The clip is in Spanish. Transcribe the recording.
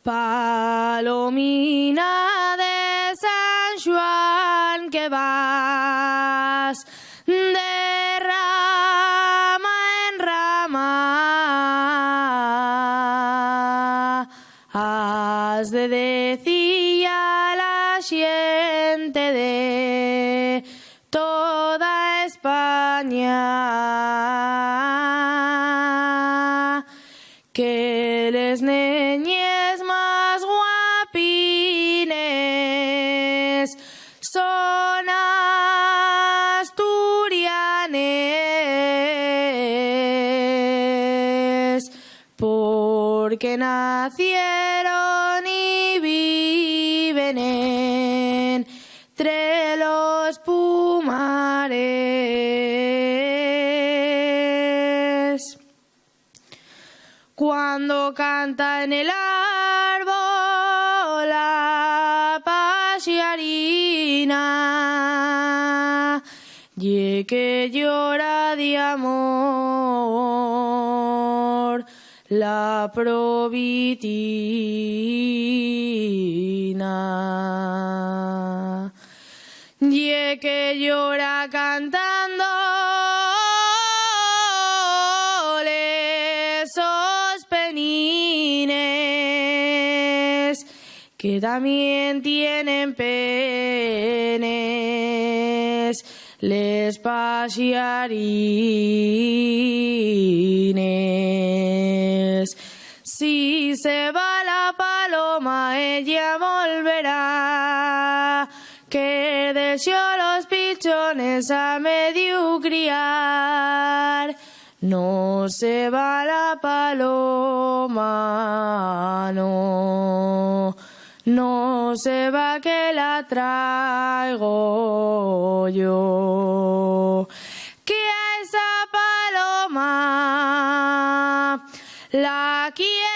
Palomina de San Juan, que vas de rama en rama, has de decir a la gente de toda España que les neñes más guapines son asturianes, porque nacieron y viven entre los pumares. Cuando canta en el árbol la paxiarina, y que llora de amor la provitina, y que llora cantando esos penines que también tienen penes les paxiarines. Si se va la paloma ella volverá, que deseó los pichones a medio criar. No se va la paloma, no, no se va, que la traigo yo, que a esa paloma la quiero